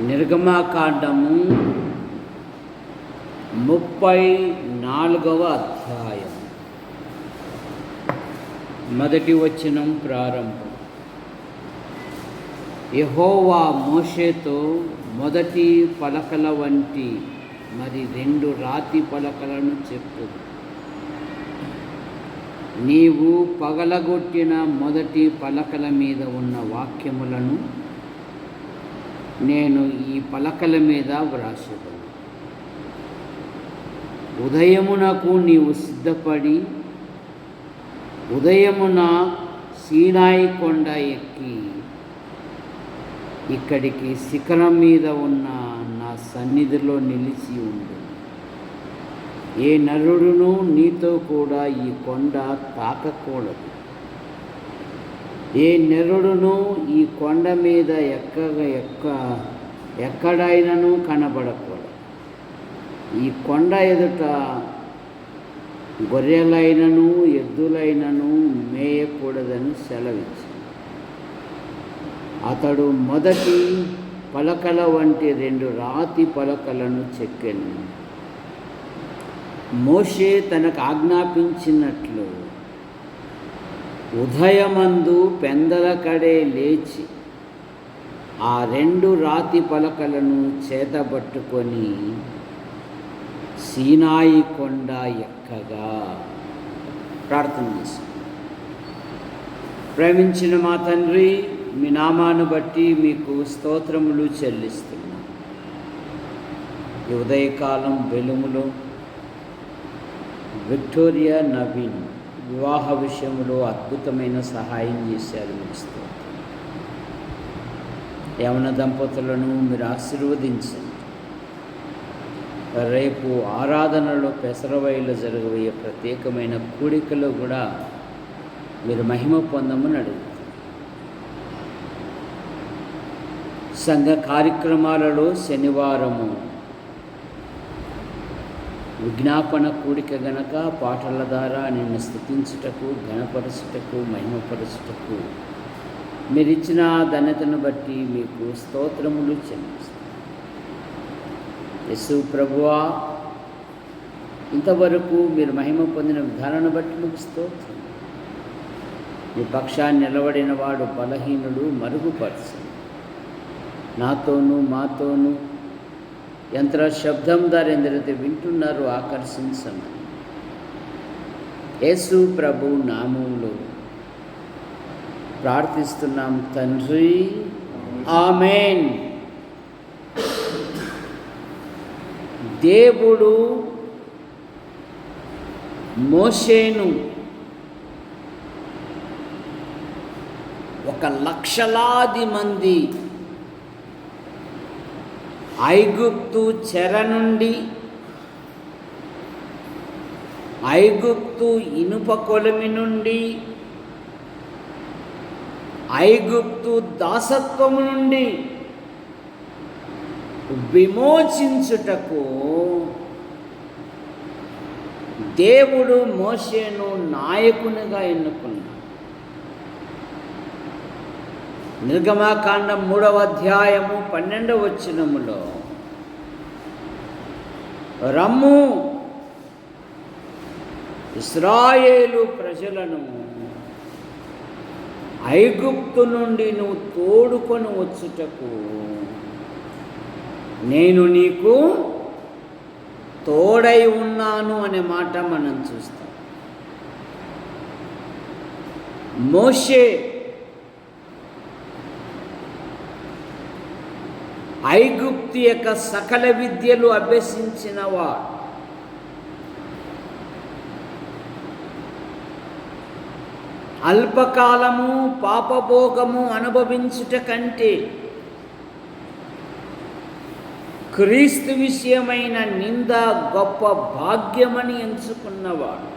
నిర్గమకాండము 34వ అధ్యాయం మొదటి వచనం ప్రారంభం. యెహోవా మోషేతో మొదటి పలకల వంటి మరి 2 రాతి పలకలను చెప్పు. నీవు పగలగొట్టిన మొదటి పలకల మీద ఉన్న వాక్యములను నేను ఈ పలకల మీద వ్రాసెదను. ఉదయమునకు నీవు సిద్ధపడి ఉదయమున సీనాయి కొండ ఎక్కి ఇక్కడికి శిఖరం మీద ఉన్న నా సన్నిధిలో నిలిచి ఉండు. ఏ నరుడును నీతో కూడా ఈ కొండ తాకకూడదు. ఏ నరుడును ఈ కొండ మీద ఎక్కడైనను కనబడకూడదు. ఈ కొండ ఎదుట గొర్రెలైనను ఎద్దులైనను మేయకూడదని సెలవిచ్చింది. అతడు మొదటి పలకల వంటి 2 రాతి పలకలను చెక్కెను. మోషే తనకు ఆజ్ఞాపించినట్లు ఉదయమందు పెందలకడే లేచి ఆ 2 రాతి పలకలను చేతబట్టుకొని సీనాయి కొండ ఎక్కగా. ప్రార్థన చేసి, ప్రేమించిన మా తండ్రి, మీ నామాను బట్టి మీకు స్తోత్రములు చెల్లిస్తున్నాను. ఈ ఉదయకాలం వెలుములో విక్టోరియా నవీన్ వివాహ విషయంలో అద్భుతమైన సహాయం చేశారు. మీకు స్తోత్రం. యవన దంపతులను మీరు ఆశీర్వదించండి. రేపు ఆరాధనలో పెసరవైలు జరగబోయే ప్రత్యేకమైన కూడికలో కూడా మీరు మహిమ పొందమని అడుగుతారు. సంఘ కార్యక్రమాలలో శనివారము విజ్ఞాపన కూడిక గనక పాటల ద్వారా నిన్ను స్తుతించుటకు, ఘనపరచుటకు, మహిమపరచుటకు మీరిచ్చిన ధన్యతను బట్టి మీకు స్తోత్రములు చెల్లిస్తాను. యేసు ప్రభువా, ఇంతవరకు మీరు మహిమ పొందిన విధానాన్ని బట్టి మీకు స్తోత్రం. మీ పక్షాన్ని నిలబడిన వాడు బలహీనుడు మరుగుపరచండి. నాతోనూ మాతోనూ యంత్ర శబ్దం ద్వారా ఎందరైతే వింటున్నారో ఆకర్షించండి. యేసు ప్రభు నామములో ప్రార్థిస్తున్నాం తండ్రి, ఆమేన్. దేవుడు మోషేను 1,00,000 మంది ఐగుప్తు చెర నుండి, ఐగుప్తు ఇనుప కొలిమి నుండి ఐగుప్తు దాసత్వము నుండి విమోచించుటకు దేవుడు మోషేను నాయకునిగా ఎన్నుకున్నాడు. నిర్గమకాండం 3వ అధ్యాయము 12వ వచనములో, రమ్ము, ఇశ్రాయేలు ప్రజలను ఐగుప్తు నుండి నువ్వు తోడుకొని వచ్చుటకు నేను నీకు తోడై ఉన్నాను అనే మాట మనం చూస్తాం. మోషే ఐగుప్తు యొక్క సకల విద్యలు అభ్యసించినవాడు. అల్పకాలము పాపభోగము అనుభవించుట కంటే క్రీస్తు విషయమైన నింద గొప్ప భాగ్యమని ఎంచుకున్నవాడు.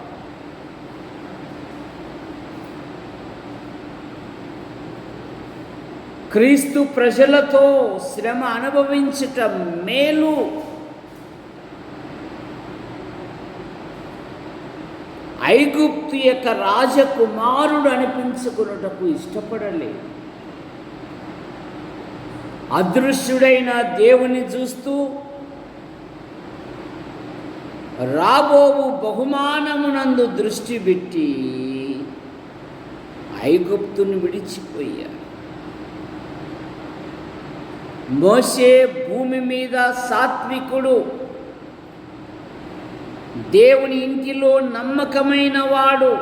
క్రీస్తు ప్రజలతో శ్రమ అనుభవించుట మేలు. ఐగుప్తు యొక్క రాజకుమారుడు అనిపించుకున్నటకు ఇష్టపడలేదు. అదృశ్యుడైన దేవుని చూస్తూ రాబోవు బహుమానమునందు దృష్టి పెట్టి ఐగుప్తును విడిచిపోయాడు. మోషే భూమి మీద సాత్వికుడు, దేవుని ఇంటిలో నమ్మకమైన వాడు.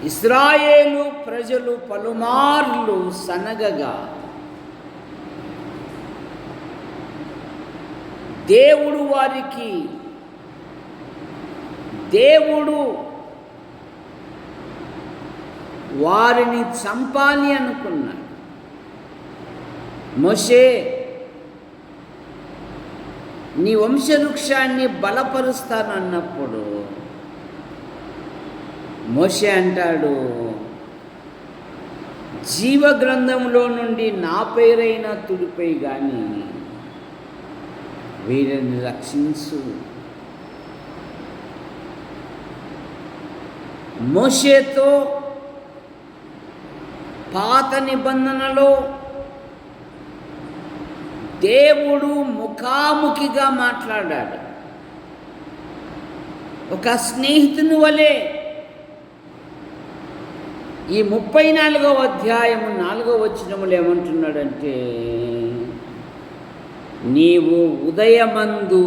ఇశ్రాయేలు ప్రజలు పలుమార్లు సనగగా దేవుడు వారిని చంపాలి అనుకున్నాడు. మోషే, నీ వంశవృక్షాన్ని బలపరుస్తానన్నప్పుడు మోషే అంటాడు, జీవగ్రంథంలో నుండి నా పేరైనా తుడిపై కానీ వీరిని రక్షించు. మోషేతో పాత నిబంధనలో దేవుడు ముఖాముఖిగా మాట్లాడాడు. ఒక స్నేహితుని వలె. ఈ 34వ అధ్యాయము 4వ వచనములు ఏమంటున్నాడంటే, నీవు ఉదయమందు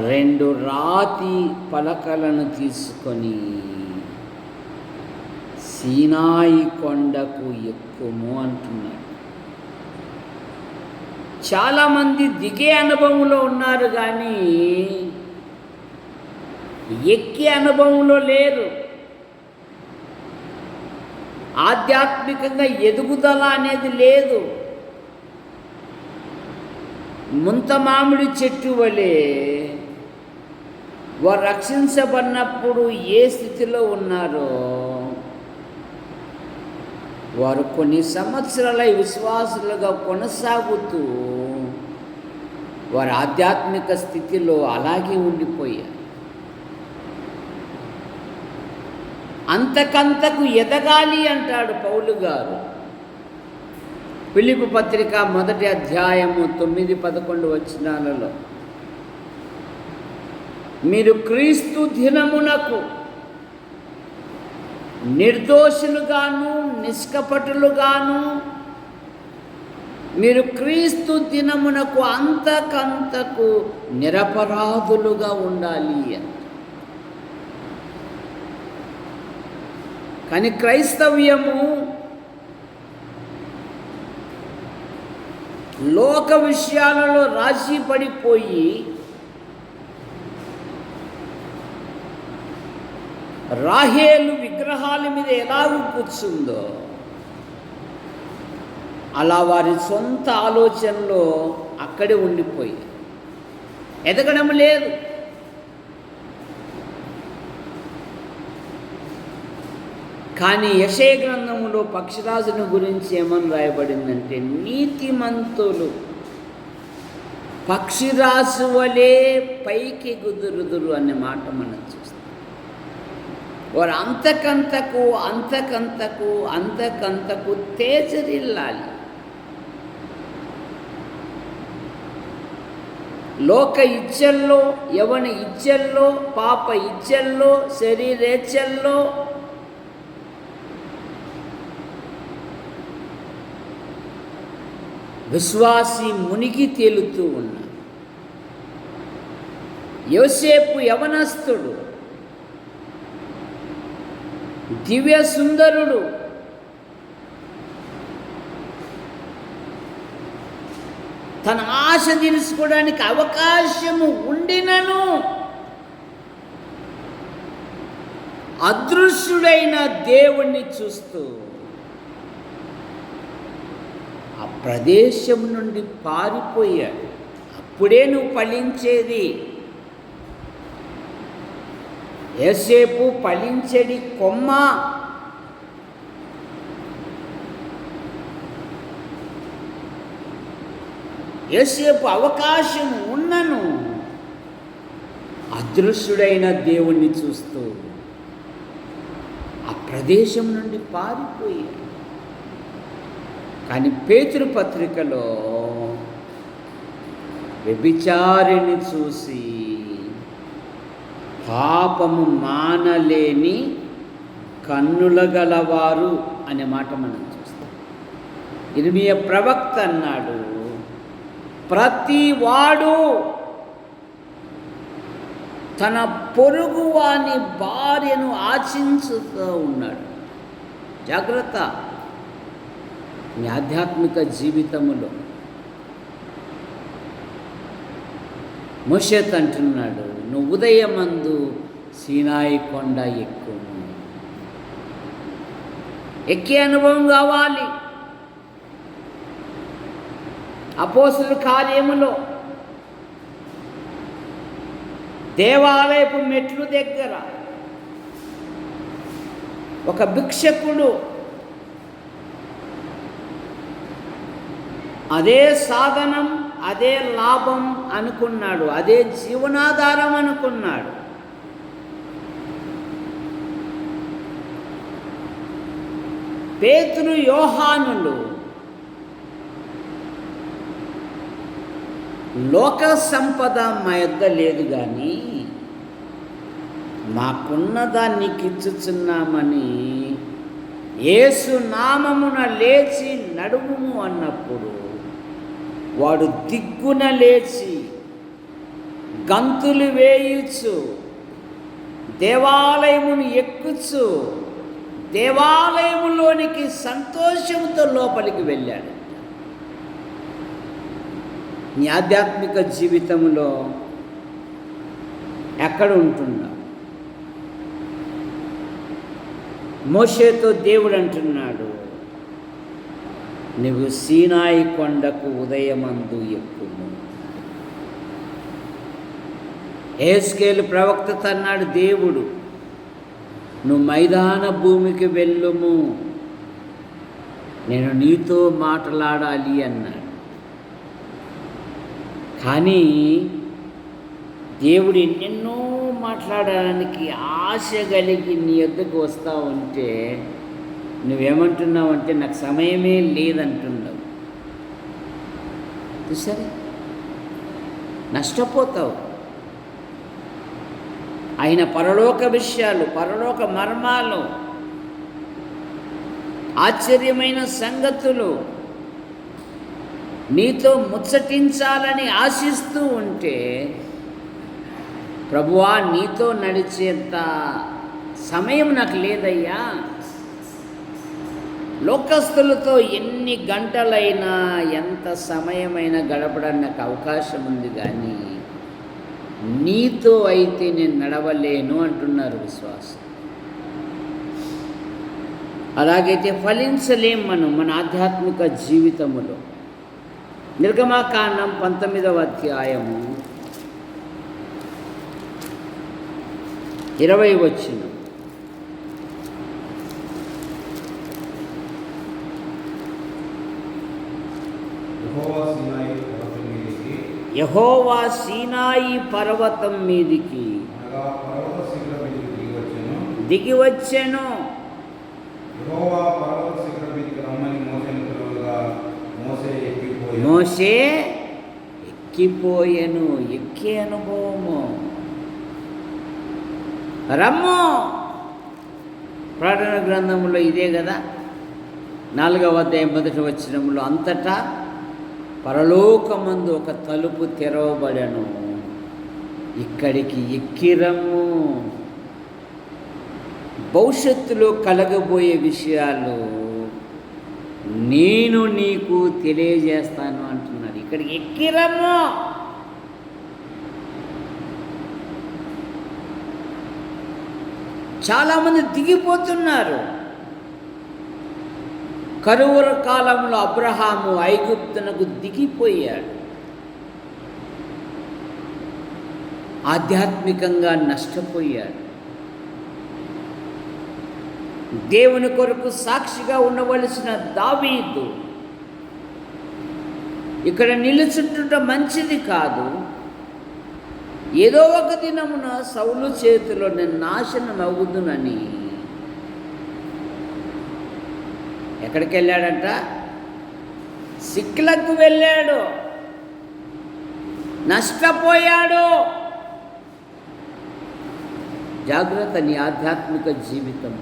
2 రాతి పలకలను తీసుకొని సీనాయి కొండకు ఎక్కుము అంటున్నాడు. చాలామంది దిగే అనుభవంలో ఉన్నారు కానీ ఎక్కే అనుభవంలో లేరు. ఆధ్యాత్మికంగా ఎదుగుదల అనేది లేదు. ముంత మామిడి చెట్టు వలె వారు రక్షించబడినప్పుడు ఏ స్థితిలో ఉన్నారో వారు కొన్ని సంవత్సరాల విశ్వాసులుగా కొనసాగుతూ వారి ఆధ్యాత్మిక స్థితిలో అలాగే ఉండిపోయారు. అంతకంతకు ఎదగాలి అంటాడు పౌలు గారు. ఫిలిప్పీ పత్రిక 1వ అధ్యాయము 9-11 వచనాలలో, మీరు క్రీస్తు దినమునకు నిర్దోషులుగాను నిష్కపటులుగాను, మీరు క్రీస్తు దినమునకు అంతకంతకు నిరపరాధులుగా ఉండాలి అని. కానీ క్రైస్తవ్యము లోక విషయాలలో రాజీ పడిపోయి రాహేలు విగ్రహాల మీద ఎలాగూ కూర్చుందో అలా వారి సొంత ఆలోచనలో అక్కడే ఉండిపోయి ఎదగడం లేదు. కానీ యెషయా గ్రంథములో పక్షిరాజుని గురించి ఏమని రాయబడిందంటే, నీతిమంతులు పక్షిరాజు వలె పైకి ఎగురుదురు అనే మాట మనం చూస్తాం. వారు అంతకంతకు తేజరిల్లాలి. లోక ఇచ్చల్లో, యవన ఇచ్చల్లో, పాప ఇచ్చల్లో, శరీరేచ్ఛల్లో విశ్వాసి మునిగి తేలుతూ ఉన్నాడు. యోసేపు యవనస్తుడు, దివ్య సుందరుడు, తన ఆశ తీర్చుకోవడానికి అవకాశము ఉండినను అదృశ్యుడైన దేవుణ్ణి చూస్తూ ఆ ప్రదేశం నుండి పారిపోయాడు. అప్పుడే నువ్వు ఫలించేది. యోసేపు ఫలించేది కొమ్మ. యోసేపు అవకాశం ఉన్నను అదృశ్యుడైన దేవుణ్ణి చూస్తూ ఆ ప్రదేశం నుండి పారిపోయాడు. కానీ పేతురు పత్రికలో వ్యభిచారిని చూసి పాపము మానలేని కన్నుల గలవారు అనే మాట మనం చూస్తాం. ఇర్మియా ప్రవక్త అన్నాడు, ప్రతి వాడు తన పొరుగువాని భార్యను ఆశించుతూ ఉన్నాడు. జాగ్రత్త. నీ ఆధ్యాత్మిక జీవితములో మోషే అంటున్నాడు, నువ్వు ఉదయమందు సీనాయి కొండ ఎక్కుము. ఎక్కే అనుభవం కావాలి. అపోస్తలుల కార్యములో దేవాలయపు మెట్లు దగ్గర ఒక భిక్షకుడు అదే సాధనం, అదే లాభం అనుకున్నాడు, అదే జీవనాధారం అనుకున్నాడు. పేతురు, యోహానులు లోక సంపద మా యొద్ద లేదు, కానీ మాకున్నదాన్ని నీకు ఇచ్చుచున్నామని యేసు నామమున లేచి నడుముము అన్నప్పుడు వాడు దిగ్గున లేచి గంతులు వేయుచు దేవాలయమును ఎక్కుచు దేవాలయములోనికి సంతోషంతో లోపలికి వెళ్ళాడు. నీ ఆధ్యాత్మిక జీవితంలో ఎక్కడ ఉంటున్నావు? మోషేతో దేవుడు అంటున్నాడు, నువ్వు సీనాయి కొండకు ఉదయమందు ఎక్కుము. యెహెజ్కేలు ప్రవక్త అన్నాడు, దేవుడు నువ్వు మైదాన భూమికి వెళ్ళుము, నేను నీతో మాట్లాడాలి అన్నాడు. కానీ దేవుడు ఎన్నెన్నో మాట్లాడడానికి ఆశ కలిగి నీ యొద్దకు వస్తూ ఉంటే నువ్వేమంటున్నావు అంటే నాకు సమయమే లేదంటున్నావు. చూసారా, నష్టపోతావు. ఆయన పరలోక విషయాలు, పరలోక మర్మాలు, ఆశ్చర్యమైన సంగతులు నీతో ముచ్చటించాలని ఆశిస్తూ ఉంటే, ప్రభువా నీతో నడిచేంత సమయం నాకు లేదయ్యా, లోకస్తులతో ఎన్ని గంటలైనా ఎంత సమయమైనా గడపడానికి నాకు అవకాశం ఉంది, కానీ నీతో అయితే నేను నడవలేను అంటున్నారు విశ్వాసం. అలాగైతే ఫలించలేం మన ఆధ్యాత్మిక జీవితములో. నిర్గమకాండం 19వ అధ్యాయము 20 వచనం. యెహోవా సీనాయి పర్వతం మీదికి దిగివచ్చెను. మోషే ఎక్కిపోయెను. ఎక్కే అనుభవము. రమ్ము. ప్రకటన గ్రంథంలో ఇదే కదా, 4వ అధ్యాయం 1వ వచనంలో, అంతటా పరలోకమందు ఒక తలుపు తెరవబడెను, ఇక్కడికి ఎక్కిరమ్ము. భవిష్యత్తులో కలగబోయే విషయాలు నేను నీకు తెలియజేస్తాను అంటున్నాడు. ఇక్కడికి ఎక్కిరమ్ము. చాలామంది దిగిపోతున్నారు. కరువుల కాలంలో అబ్రహాము ఐగుప్తునకు దిగిపోయాడు. ఆధ్యాత్మికంగా నష్టపోయాడు. దేవుని కొరకు సాక్షిగా ఉండవలసిన దావీదు ఇక్కడ నిలుచుంటుట మంచిది కాదు, ఏదో ఒక దినమున సౌలు చేతిలో నేను నాశనం అవుదునని ఎక్కడికి వెళ్ళాడంట? సిక్లకు వెళ్ళాడు. నష్టపోయాడు. జాగ్రత్త నీ ఆధ్యాత్మిక జీవితం.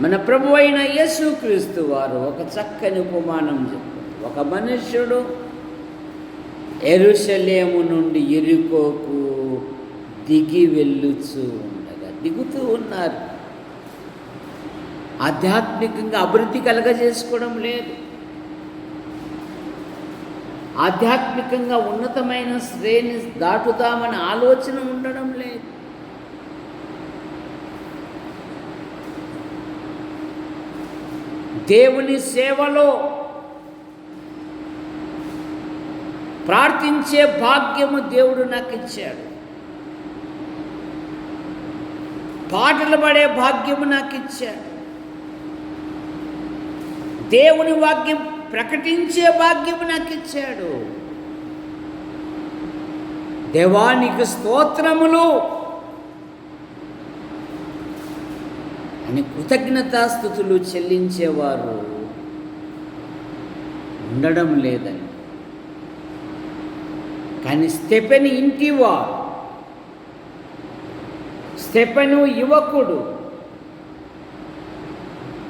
మన ప్రభు అయిన యేసుక్రీస్తు వారు ఒక చక్కని ఉపమానం చెప్పారు. ఒక మనుష్యుడు యెరూషలేము నుండి యెరికోకు దిగి వెళ్ళుచూ ఉండగా, దిగుతూ ఉన్నారు. ఆధ్యాత్మికంగా అభివృద్ధి కలగజేసుకోవడం లేదు. ఆధ్యాత్మికంగా ఉన్నతమైన శ్రేణి దాటుదామని ఆలోచన ఉండడం లేదు. దేవుని సేవలో ప్రార్థించే భాగ్యము దేవుడు నాకు ఇచ్చాడు. పాటలు పాడే భాగ్యము నాకు ఇచ్చాడు. దేవుని వాక్యం ప్రకటించే భాగ్యము నాకు ఇచ్చాడు. దేవానికి స్తోత్రములు అని కృతజ్ఞతాస్తుతులు చెల్లించేవారు ఉండడం లేదని. కానీ స్టెఫెను ఇంటివాడు, స్టెఫెను యువకుడు,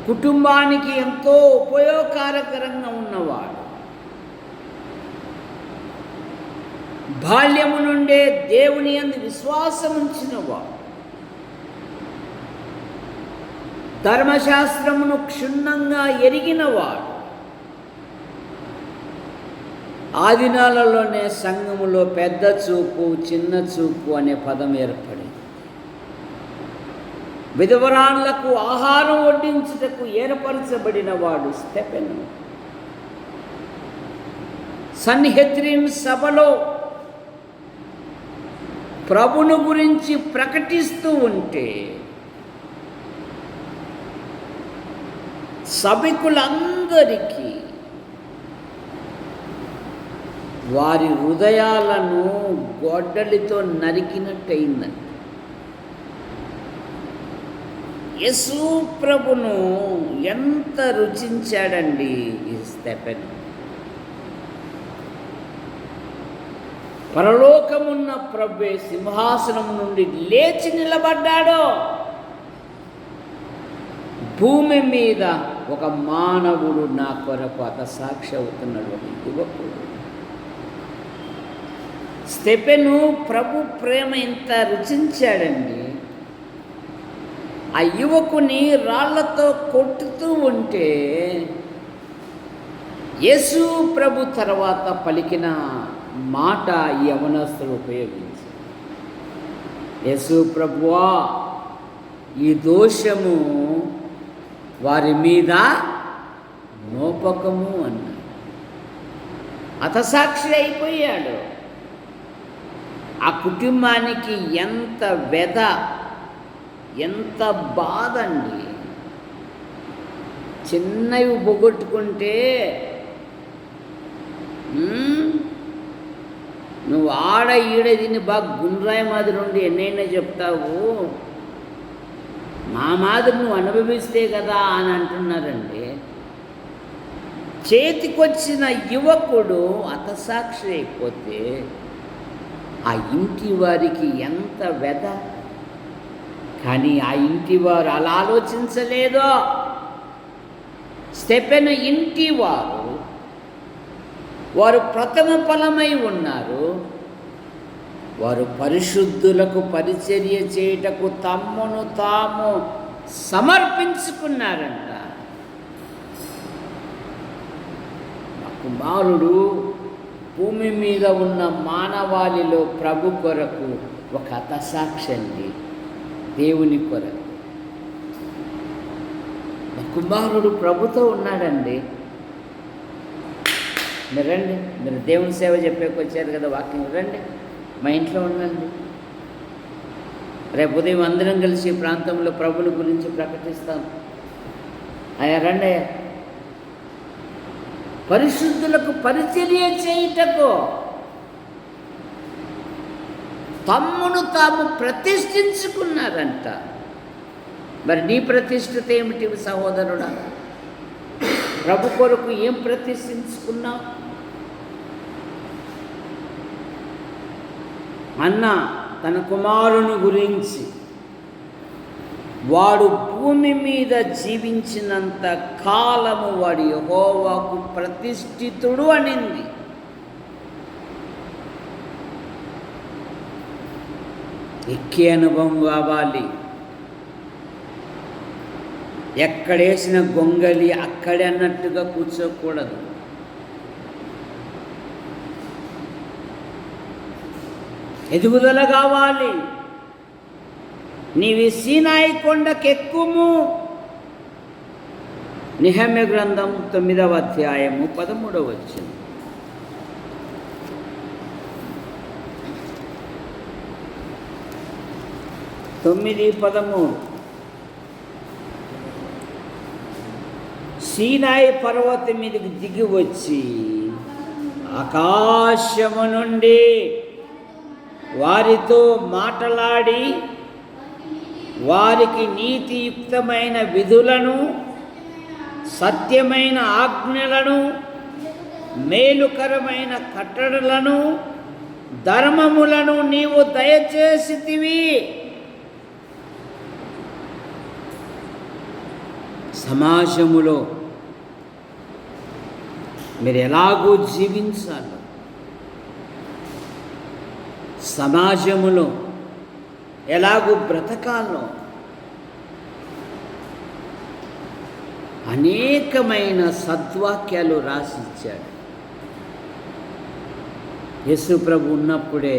కుటుంబానికి ఎంతో ఉపయోగకరంగా ఉన్నవాడు. బాల్యము నుండే దేవుని యందు విశ్వాసం ఉంచినవాడు. ధర్మశాస్త్రమును క్షుణ్ణంగా ఎరిగినవాడు. ఆ దినాలలోనే సంఘములో పెద్ద చూపు, చిన్న చూపు అనే పదం ఏర్పడింది. విధవరాళ్లకు ఆహారం వడ్డించుటకు ఏర్పరచబడిన వాడు స్టెఫెను. సన్హెద్రిన్ సభలో ప్రభును గురించి ప్రకటిస్తూ ఉంటే సభికులందరికీ వారి హృదయాలను గొడ్డలితో నరికినట్టయిందండి. యేసు ప్రభును ఎంత రుచించాడండి ఈ స్టెఫెను. పరలోకమున్న ప్రభువే సింహాసనం నుండి లేచి నిలబడ్డాడు. భూమి మీద ఒక మానవుడు నా కొరకు హతసాక్షి అవుతున్నాడు. యువకుడు స్టెఫెను ప్రభు ప్రేమ ఎంత రుచించాడండి. ఆ యువకుని రాళ్లతో కొట్టుతూ ఉంటే యేసు ప్రభు తర్వాత పలికిన మాట యవనస్తుడు ఉపయోగించి, యేసు ప్రభువా, ఈ దోషము వారి మీద మోపకము అన్నాడు. హతసాక్షి అయిపోయాడు. ఆ కుటుంబానికి ఎంత వ్యధ, ఎంత బాధ అండి. చిన్నవి పోగొట్టుకుంటే నువ్వు ఆడ ఈడ దీన్ని బాగా గుండ్రాయి మాదిరి ఉండి ఎన్నైనా చెప్తావు, మా మాదిరి నువ్వు అనుభవిస్తే కదా అని అంటున్నారండి. చేతికొచ్చిన యువకుడు హతసాక్షి అయిపోతే ఆ ఇంటి వారికి ఎంత వ్యధ. కానీ ఆ ఇంటి వారు అలా ఆలోచించలేదో. స్టెఫెను ఇంటి వారు ప్రథమ ఫలమై ఉన్నారు. వారు పరిశుద్ధులకు పరిచర్య చేయుటకు తమ్మును తాము సమర్పించుకున్నారంట. కుమారుడు భూమి మీద ఉన్న మానవాళిలో ప్రభు కొరకు ఒక హతసాక్షి అండి, దేవుని కొరకు. కుమారుడు ప్రభుతో ఉన్నాడండి. మీరు రండి, మీరు దేవుని సేవ చెప్పేకి వచ్చారు కదా, వాక్యం రండి, మా ఇంట్లో ఉండండి. రేపు ఉదయం అందరం కలిసి ఈ ప్రాంతంలో ప్రభుని గురించి ప్రకటిస్తాం. అయ్యా రండి అయ్యా. పరిశుద్ధులకు పరిచర్య చేయుటకు తమ్మును తాము ప్రతిష్ఠించుకున్నారంట. మరి నీ ప్రతిష్ఠిత ఏమిటి సహోదరుడా? ప్రభు కొరకు ఏం ప్రతిష్ఠించుకున్నావు? అన్న తన కుమారుని గురించి వాడు భూమి మీద జీవించినంత కాలము వాడు యెహోవాకు ప్రతిష్ఠితుడు అనింది. ఎక్కే అనుభవం కావాలి. ఎక్కడేసిన గొంగలి అక్కడే అన్నట్టుగా కూర్చోకూడదు. ఎదుగుదల కావాలి. నీవి సీనాయి కొండకెక్కుము. నెహెమ్యా గ్రంథం 9వ అధ్యాయము 13వ వచనం. సీనాయి పర్వతం మీదకి దిగి వచ్చి ఆకాశము నుండి వారితో మాట్లాడి వారికి నీతియుక్తమైన విధులను, సత్యమైన ఆజ్ఞలను, మేలుకరమైన కట్టడలను, ధర్మములను నీవు దయచేసితివి. సమాజములో మీరు ఎలాగూ జీవించాలి, సమాజములో ఎలాగూ బ్రతకాలో అనేకమైన సద్వాక్యాలు రాసిచ్చాడు. యేసు ప్రభు ఉన్నప్పుడే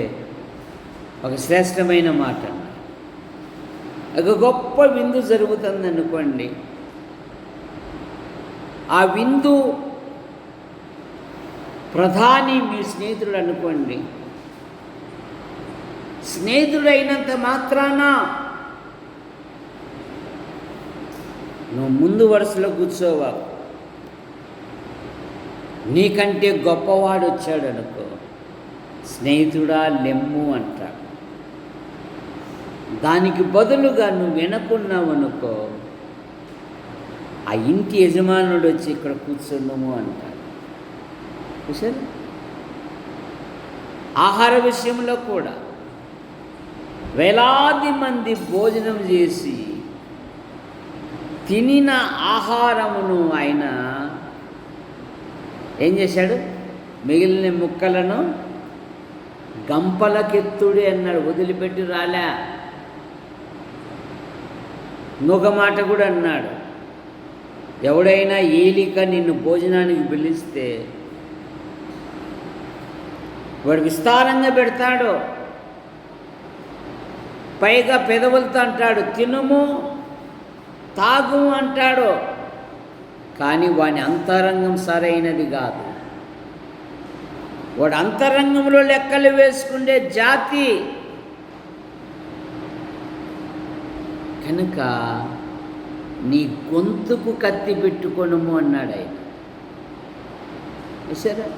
ఒక శ్రేష్టమైన మాట, ఒక గొప్ప విందు జరుగుతుంది అనుకోండి. ఆ విందు ప్రధాని మీ స్నేహితుడు అనుకోండి. స్నేహితుడైనంత మాత్రాన నువ్వు ముందు వరుసలో కూర్చోవా. నీకంటే గొప్పవాడు వచ్చాడు అనుకో, స్నేహితుడా లెమ్ము అంటాడు. దానికి బదులుగా నువ్వు వెనకున్నావు అనుకో, ఆ ఇంటి యజమానుడు వచ్చి ఇక్కడ కూర్చున్నాము అంటాడు. చూసారు? ఆహార విషయంలో కూడా వేలాది మంది భోజనం చేసి తినిన ఆహారమును ఆయన ఏం చేశాడు? మిగిలిన ముక్కలను గంపలకెత్తుడి అన్నాడు, వదిలిపెట్టి రాలే. ఇంకొక మాట కూడా అన్నాడు, ఎవడైనా ఏలిక నిన్ను భోజనానికి పిలిస్తే వాడు విస్తారంగా పెడతాడు, పైగా పెదవులతో అంటాడు తినుము తాగు అంటాడు. కానీ వాని అంతరంగం సరైనది కాదు. వాడు అంతరంగంలో లెక్కలు వేసుకునే జాతి. కనుక నీ గొంతుకు కత్తి పెట్టుకొనుము అన్నాడు ఆయన. చూసారా?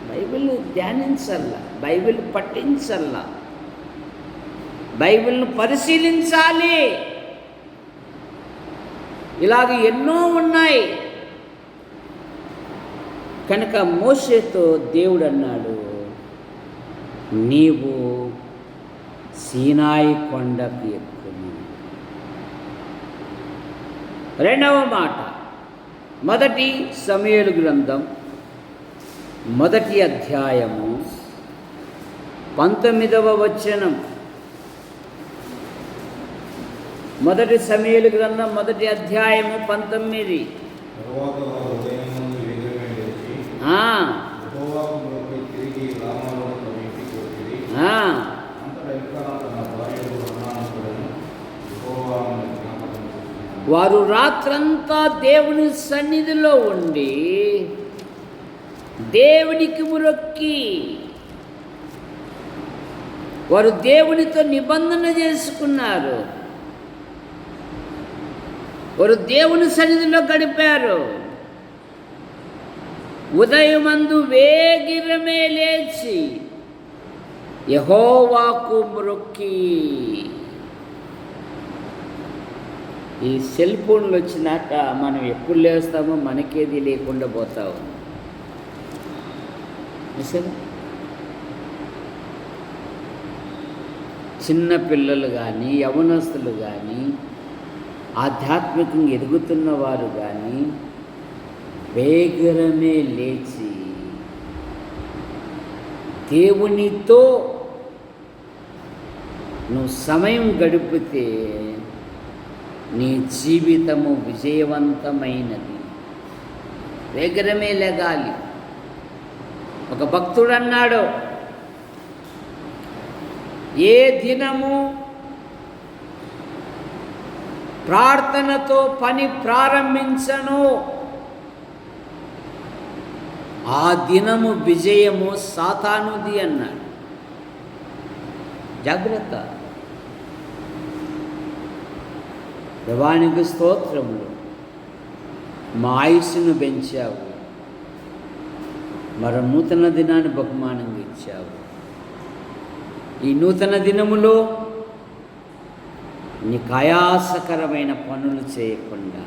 బైబిల్ ధ్యానించాల. బైబిల్ పఠించల్లా, బైబిల్ను పరిశీలించాలి. ఇలాగ ఎన్నో ఉన్నాయి. కనుక మోషేతో దేవుడు అన్నాడు, నీవు సీనాయి కొండకు ఎక్కుము. రెండవ మాట, మొదటి సమూయేలు గ్రంథం 1వ అధ్యాయము 19వ వచనం. మొదటి సమూయేలు గ్రంథం 1వ అధ్యాయము 19. వారు రాత్రంతా దేవుని సన్నిధిలో ఉండి దేవునికి మొరొక్కి, వారు దేవునితో నిబంధన చేసుకున్నారు. వారు దేవుని సన్నిధిలో గడిపారు. ఉదయమందు వేగిరమే లేచి యెహోవాకు మొరొక్కి. ఈ సెల్ ఫోన్లు వచ్చినాక మనం ఎప్పుడు లేస్తామో మనకేది లేకుండా పోతాము. చిన్న పిల్లలు కానీ, యవనస్తులు కానీ, ఆధ్యాత్మికంగా ఎదుగుతున్న వారు కానీ వేగరమే లేచి దేవునితో నువ్వు సమయం గడిపితే నీ జీవితము విజయవంతమైనది. వేగరమే లెగాలి. ఒక భక్తుడు అన్నాడు, ఏ దినము ప్రార్థనతో పని ప్రారంభించను ఆ దినము విజయము సాతానుది అన్నాడు. జాగ్రత్త. దేవానికి స్తోత్రములు. మా ఆయుస్సును పెంచావు, మరో నూతన దినాన్ని బహుమానంగా ఇచ్చావు. ఈ నూతన దినములో నీకు ఆయాసకరమైన పనులు చేయకుండా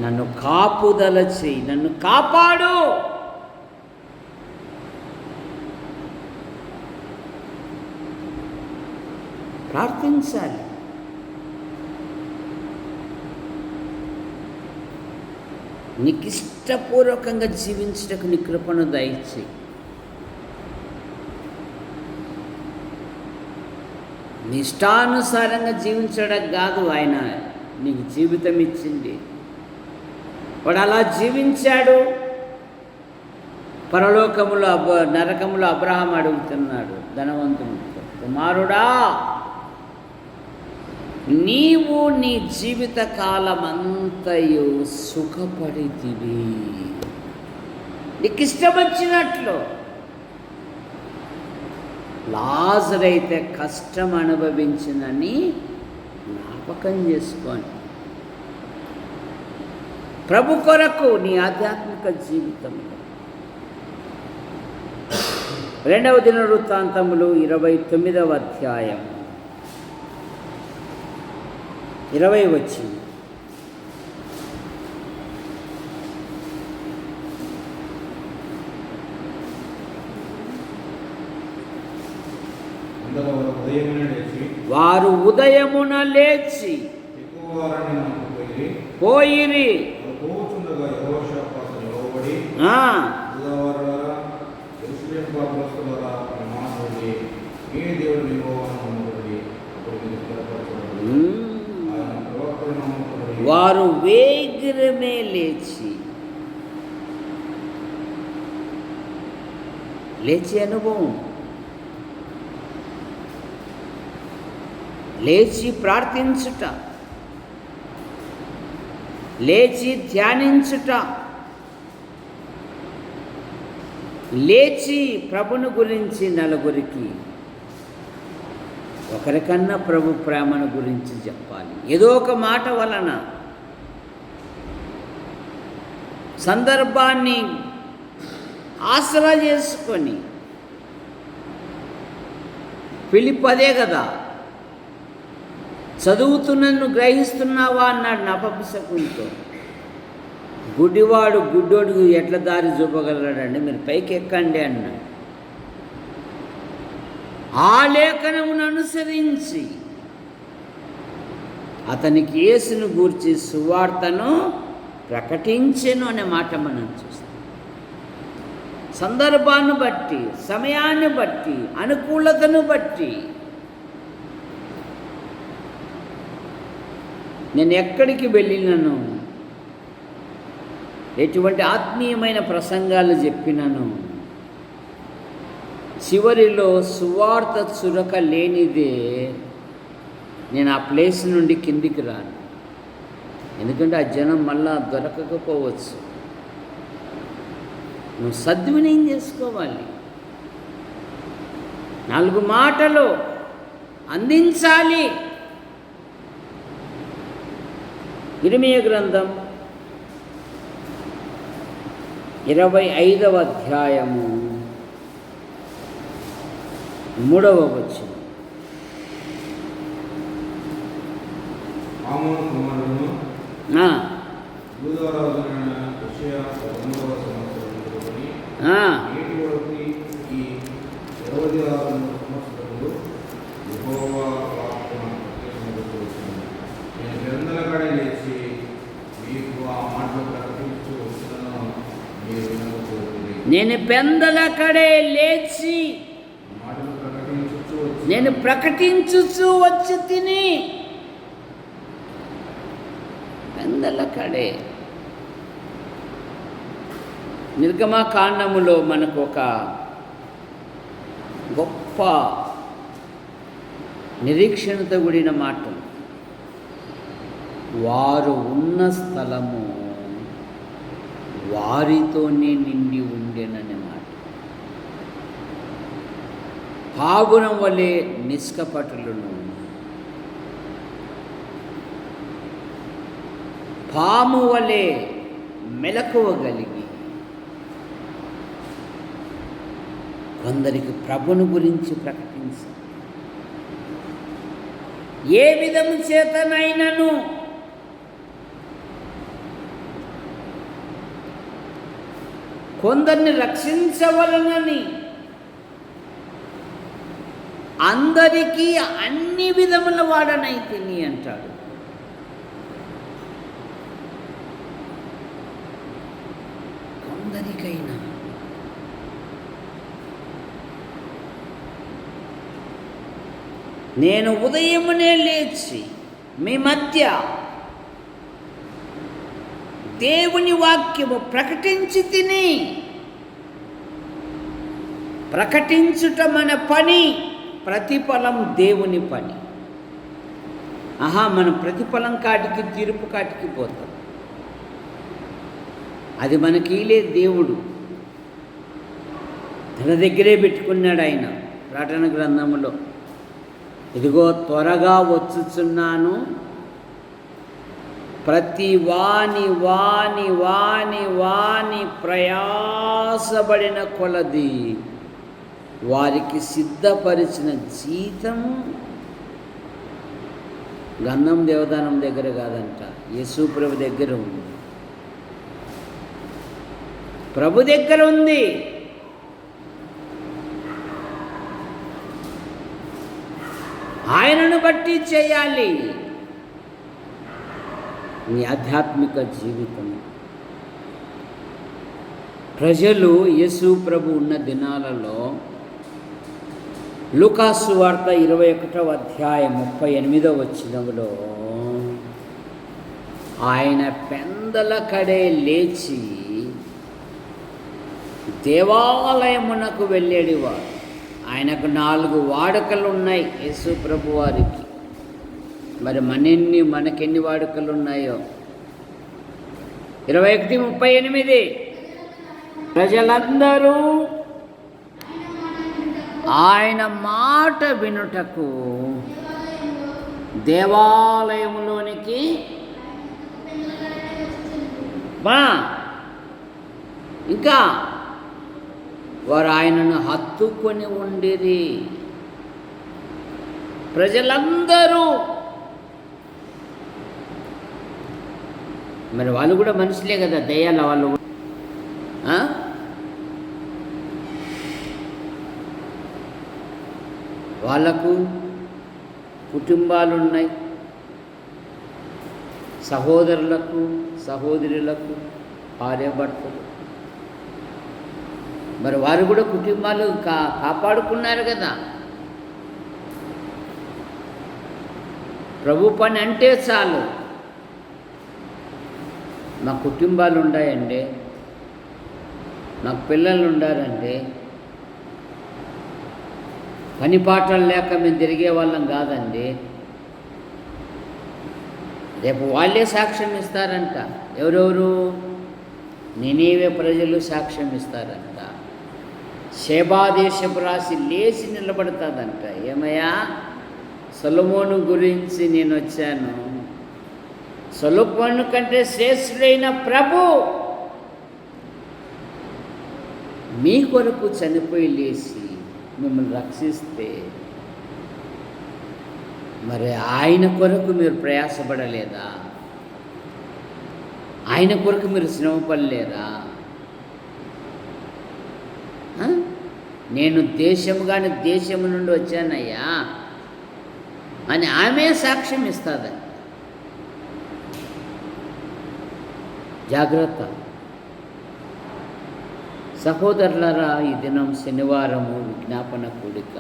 నన్ను కాపుదల చేయి, నన్ను కాపాడు. ప్రార్థించాలి. నీకు ఇష్టపూర్వకంగా జీవించటకు నీ కృపను దయచేయి. నీ ఇష్టానుసారంగా జీవించడం కాదు, ఆయన నీకు జీవితం ఇచ్చింది. వాడు అలా జీవించాడు. పరలోకములో నరకములో అబ్రహాం అడుగుతున్నాడు ధనవంతునితో, కుమారుడా, నీవు నీ జీవిత కాలమంతయు సుఖపడితివి, నీకు ఇష్టం వచ్చినట్లు. లాజరైతే కష్టం అనుభవించినని జ్ఞాపకం చేసుకోండి. ప్రభు కొరకు నీ ఆధ్యాత్మిక జీవితంలో 2వ దినవృత్తాంతములు 29వ అధ్యాయం 20 వచ్చింది. వారు ఉదయమున లేచి పోయిరి. వారు వేగిరమే లేచి అనుభవం, లేచి ప్రార్థించుట, లేచి ధ్యానించుట, లేచి ప్రభుని గురించి నలుగురికి ఒకరికన్నా ప్రభు ప్రేమను గురించి చెప్పాలి. ఏదో ఒక మాట వలన, సందర్భాన్ని ఆసరా చేసుకొని, ఫిలిప్ అదే కదా, చదువుతున్నను గ్రహిస్తున్నావా అన్నాడు నపుంసకునితో. గుడ్డివాడు గుడ్డోడు ఎట్లా దారి చూపగలడండి, మీరు పైకి ఎక్కండి అన్నాడు. ఆ లేఖనమును అనుసరించి అతనికి యేసును గూర్చి సువార్తను ప్రకటించెను అనే మాట మనం చూస్తాం. సందర్భాన్ని బట్టి, సమయాన్ని బట్టి, అనుకూలతను బట్టి నేను ఎక్కడికి వెళ్ళినను, ఎటువంటి ఆత్మీయమైన ప్రసంగాలు చెప్పినను, చివరిలో సువార్త చురక లేనిదే నేను ఆ ప్లేస్ నుండి కిందికి రాను. ఎందుకంటే ఆ జనం మళ్ళా దొరకకపోవచ్చు. నువ్వు సద్వినియోగం చేసుకోవాలి, 4 మాటలు అందించాలి. ఇర్మీయా గ్రంథం 25వ అధ్యాయము 3వ వచనం. ఆమోను కుమారుడును యూదారాజునైన హోషేయ 13వ సంవత్సరం మొదలుకొని నేటి వరకు ఈ 26 సంవత్సరములు యెహోవా వాక్కును ప్రత్యక్షమవుతూ వచ్చింది. నేను పెందల కడే లేచి మీకు ఆ మాటలు ప్రకటించు వచ్చినను మీరు వినకపోతుంది. నేను పెందల కడే లేచి నేను ప్రకటించుచు వచ్చి తిని. పెందల కడే. నిర్గమకాండములో మనకు ఒక గొప్ప నిరీక్షణతో కూడిన మాట, వారు ఉన్న స్థలము వారితోనే నిండి ఉండేననే మాట. పావురం వలె నిష్కపటులను, పాము వలె మెలకువగలిగి కొందరికి ప్రభుని గురించి ప్రకటించారు. ఏ విధము చేతనైనను కొందరిని రక్షించవలనని అందరికీ అన్ని విధముల వాడనైతిని అంటాడు. కొందరికైనా నేను ఉదయమునే లేచి మీ మధ్య దేవుని వాక్యము ప్రకటించి తిని. ప్రకటించుట మన పని, ప్రతిఫలం దేవుని పని. మనం ప్రతిఫలం కాటికి, తీర్పు కాటికి పోతాం. అది మనకి లేదు. దేవుడు తన దగ్గరే పెట్టుకున్నాడు. ఆయన ప్రకటన గ్రంథములో, ఇదిగో త్వరగా వచ్చుచున్నాను, ప్రతి వాని వాని వాని వాని ప్రయాసపడిన కొలది వారికి సిద్ధపరిచిన జీతము. గంధం దేవదానం దగ్గర కాదంట, యేసు ప్రభు దగ్గర ఉంది. ప్రభు దగ్గర ఉంది. ఆయనను బట్టి చేయాలి నీ ఆధ్యాత్మిక జీవితం. ప్రజలు యేసు ప్రభు ఉన్న దినాలలో లూకాసు వార్త 21వ అధ్యాయం 38వ వచనములో ఆయన పెందల కడే లేచి దేవాలయమునకు వెళ్ళేడివాడు. ఆయనకు 4 వాడుకలు ఉన్నాయి యేసు ప్రభు వారికి. మరి మనకెన్ని వాడుకలు ఉన్నాయో. 21:38 ప్రజలందరూ ఆయన మాట వినుటకు దేవాలయములోనికి ఇంకా వారు ఆయనను హత్తుకొని ఉండిరి. ప్రజలందరూ, మరి వాళ్ళు కూడా మనుషులే కదా, దయ్యాల వాళ్ళు. వాళ్ళకు కుటుంబాలు ఉన్నాయి, సహోదరులకు సహోదరులకు భార్యాభర్తలు. మరి వారు కూడా కుటుంబాలు కాపాడుకున్నారు కదా. ప్రభు పని అంటే చాలు, మా కుటుంబాలు ఉన్నాయండి, మాకు పిల్లలు ఉండారండి, పని పాటలు లేక మేము తిరిగే వాళ్ళం కాదండి. రేపు వాళ్ళే సాక్ష్యం ఇస్తారంట. ఎవరెవరు? నినీవే ప్రజలు సాక్ష్యం ఇస్తారంట. షేబా దేశపు రాశి లేచి నిలబడతాదంట. ఏమయ్యా, సొలొమోను గురించి నేను వచ్చాను, సొలొమోను కంటే శ్రేష్ఠుడైన ప్రభు మీ కొరకు చనిపోయి లేచి మిమ్మల్ని రక్షిస్తే మరి ఆయన కొరకు మీరు ప్రయాసపడలేదా? ఆయన కొరకు మీరు శ్రమపడలేదా? నేను దేశము నుండి వచ్చానయ్యా అని ఆమె సాక్ష్యం ఇస్తుందండి. జాగ్రత్త సహోదరులారా. ఈ దినం శనివారము విజ్ఞాపన కూడిక.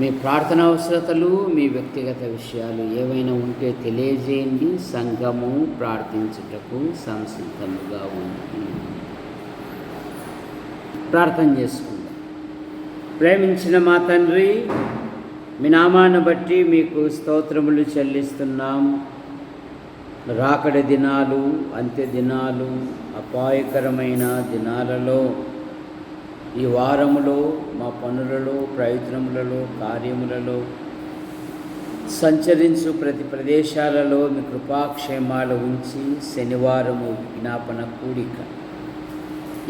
మీ ప్రార్థన అవసరతలు, మీ వ్యక్తిగత విషయాలు ఏవైనా ఉంటే తెలియజేయండి. సంఘము ప్రార్థించుటకు సంసిద్ధముగా ఉంది. ప్రార్థన చేసుకుందాం. ప్రేమించిన మా తండ్రి, మీ నామాన్ని బట్టి మీకు స్తోత్రములు చెల్లిస్తున్నాం. రాకడ దినాలు, అంత్య దినాలు, అపాయకరమైన దినాలలో ఈ వారములో మా పనులలో, ప్రయత్నములలో, కార్యములలో సంచరించు ప్రతి ప్రదేశాలలో మీ కృపాక్షేమాలు ఉంచి శనివారము విజ్ఞాపన కూడిక